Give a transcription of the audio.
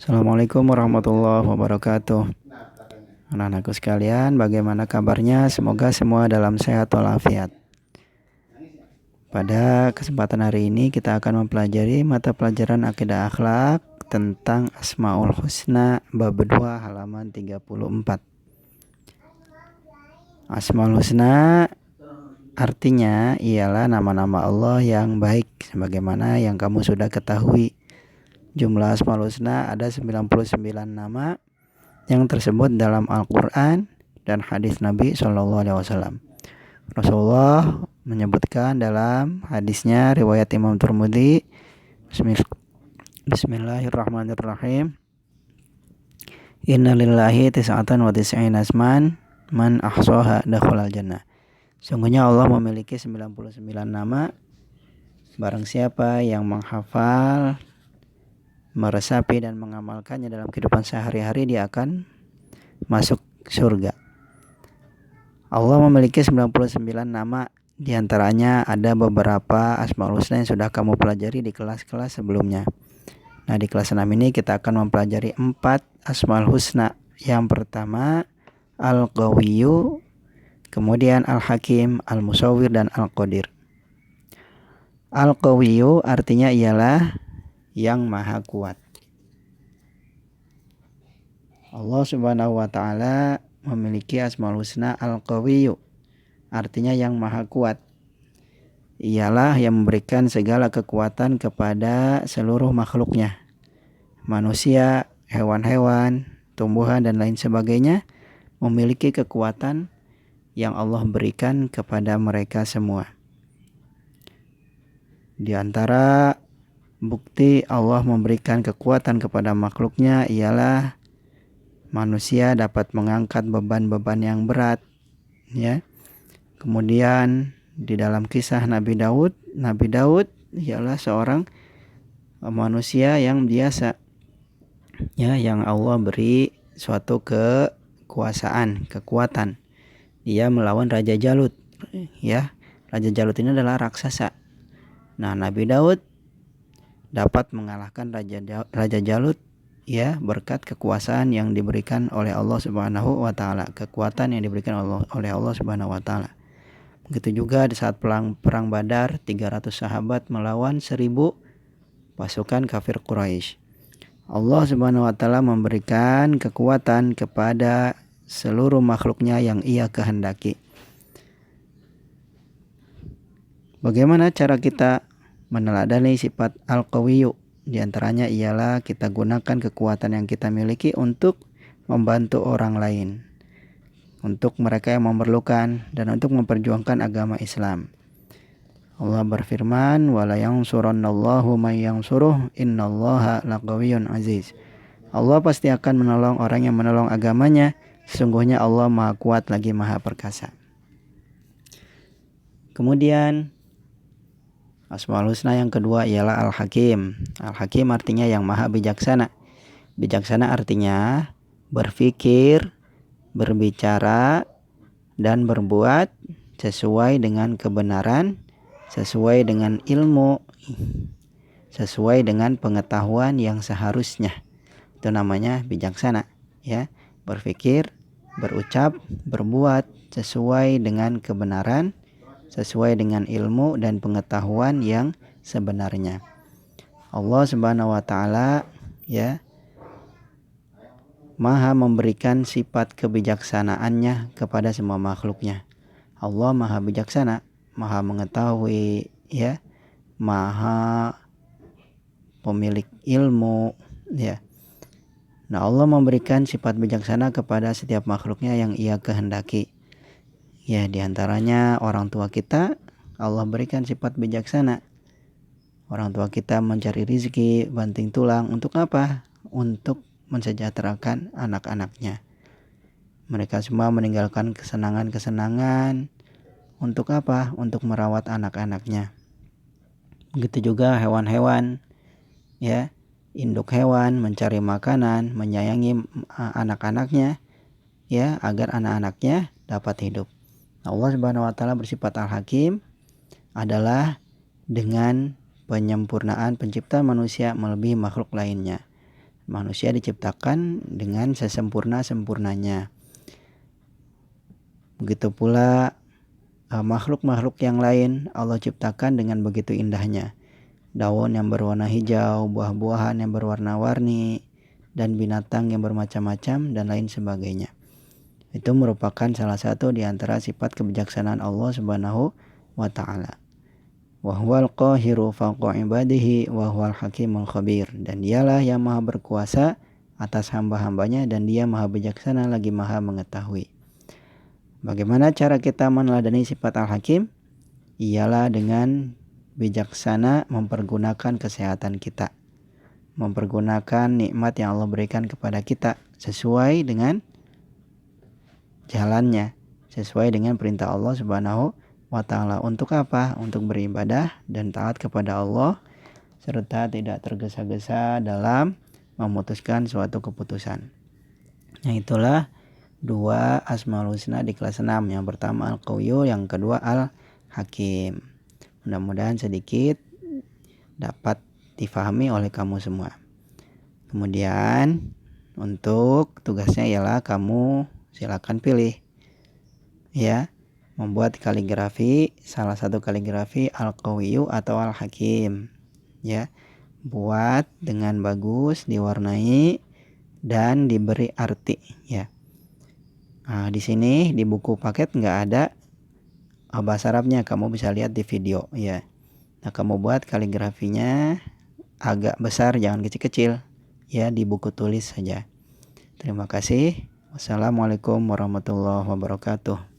Assalamualaikum warahmatullahi wabarakatuh. Anak-anakku sekalian, bagaimana kabarnya? Semoga semua dalam sehat walafiat. Pada kesempatan hari ini kita akan mempelajari mata pelajaran akidah akhlak tentang Asmaul Husna bab 2 halaman 34. Asmaul Husna artinya ialah nama-nama Allah yang baik, sebagaimana yang kamu sudah ketahui. Jumlah Asmaul Husna ada 99 nama yang tersebut dalam Al-Quran dan hadis Nabi SAW. Rasulullah menyebutkan dalam hadisnya riwayat Imam Tirmidzi, Bismillahirrahmanirrahim, Inna lillahi tis'atan wa tis'ina asman man ahsaha dakhalal jannah. Sungguhnya Allah memiliki 99 nama. Barang siapa yang menghafal, meresapi dan mengamalkannya dalam kehidupan sehari-hari, dia akan masuk surga. Allah memiliki 99 nama. Di antaranya ada beberapa Asmaul Husna yang sudah kamu pelajari di kelas-kelas sebelumnya. Nah, di kelas 6 ini kita akan mempelajari 4 Asmaul Husna. Yang pertama Al-Qawiyyu, kemudian Al-Hakim, Al-Musawwir, dan Al-Qadir. Al-Qawiyyu artinya ialah yang maha kuat. Allah Subhanahu wa ta'ala memiliki Asmaul Husna Al-Qawiyyu, artinya yang maha kuat. Ialah yang memberikan segala kekuatan kepada seluruh makhluknya, manusia, hewan-hewan, tumbuhan, dan lain sebagainya, memiliki kekuatan yang Allah berikan kepada mereka semua. Di antara bukti Allah memberikan kekuatan kepada makhluknya ialah manusia dapat mengangkat beban-beban yang berat, ya. Kemudian di dalam kisah Nabi Daud ialah seorang manusia yang biasa, ya, yang Allah beri suatu kekuasaan, kekuatan. Dia melawan Raja Jalut, ya. Raja Jalut ini adalah raksasa. Nah, Nabi Daud dapat mengalahkan Raja Jalut, ya, berkat kekuasaan yang diberikan oleh Allah Subhanahu wa ta'ala, kekuatan yang diberikan oleh Allah Subhanahu wa ta'ala. Begitu juga di saat perang Badar, 300 sahabat melawan 1000 pasukan kafir Quraisy. Allah Subhanahu wa ta'ala memberikan kekuatan kepada seluruh makhluknya yang ia kehendaki. Bagaimana cara kita meneladani sifat Al-Qawiyyu? Di antaranya ialah kita gunakan kekuatan yang kita miliki untuk membantu orang lain, untuk mereka yang memerlukan, dan untuk memperjuangkan agama Islam. Allah berfirman, "Wala yansurannallahu may yansuruh, innallaha laqawiyyun aziz." Allah pasti akan menolong orang yang menolong agamanya. Sesungguhnya Allah Maha Kuat lagi Maha Perkasa. Kemudian Asmaul Husna yang kedua ialah Al-Hakim. Al-Hakim artinya yang maha bijaksana. Bijaksana artinya berpikir, berbicara, dan berbuat sesuai dengan kebenaran, sesuai dengan ilmu, sesuai dengan pengetahuan yang seharusnya. Itu namanya bijaksana, ya. Berpikir, berucap, berbuat sesuai dengan kebenaran, sesuai dengan ilmu dan pengetahuan yang sebenarnya. Allah Subhanahu wa ta'ala, ya, maha memberikan sifat kebijaksanaannya kepada semua makhluknya. Allah maha bijaksana, maha mengetahui, ya, maha pemilik ilmu, ya. Nah, Allah memberikan sifat bijaksana kepada setiap makhluknya yang ia kehendaki. Ya, diantaranya orang tua kita, Allah berikan sifat bijaksana. Orang tua kita mencari rezeki banting tulang untuk apa? Untuk mensejahterakan anak-anaknya. Mereka semua meninggalkan kesenangan-kesenangan untuk apa? Untuk merawat anak-anaknya. Begitu juga hewan-hewan, ya, induk hewan mencari makanan, menyayangi anak-anaknya, ya, agar anak-anaknya dapat hidup. Allah Subhanahu wa ta'ala bersifat Al-Hakim adalah dengan penyempurnaan pencipta manusia melebihi makhluk lainnya. Manusia diciptakan dengan sesempurna-sempurnanya. Begitu pula makhluk-makhluk yang lain Allah ciptakan dengan begitu indahnya. Daun yang berwarna hijau, buah-buahan yang berwarna-warni, dan binatang yang bermacam-macam dan lain sebagainya. Itu merupakan salah satu di antara sifat kebijaksanaan Allah Subhanahu wa taala. Wa huwal qahiru fawqa ibadihi wa huwal hakimul khabir. Dan dialah yang maha berkuasa atas hamba-hambanya dan dia maha bijaksana lagi maha mengetahui. Bagaimana cara kita meneladani sifat Al-Hakim? Ialah dengan bijaksana mempergunakan kesehatan kita, mempergunakan nikmat yang Allah berikan kepada kita sesuai dengan jalannya, sesuai dengan perintah Allah Subhanahu wa taala. Untuk apa? Untuk beribadah dan taat kepada Allah serta tidak tergesa-gesa dalam memutuskan suatu keputusan. Nah, itulah dua Asmaul Husna di kelas 6. Yang pertama Al-Qawiyyu, yang kedua Al-Hakim. Mudah-mudahan sedikit dapat difahami oleh kamu semua. Kemudian untuk tugasnya ialah kamu silakan pilih ya, membuat kaligrafi, salah satu kaligrafi Al-Qawiyyu atau Al-Hakim ya. Buat dengan bagus, diwarnai dan diberi arti ya. Nah, di sini di buku paket nggak ada bahasa Arabnya, kamu bisa lihat di video ya. Nah, kamu buat kaligrafinya agak besar, jangan kecil-kecil ya, di buku tulis saja. Terima kasih. Wassalamualaikum warahmatullahi wabarakatuh.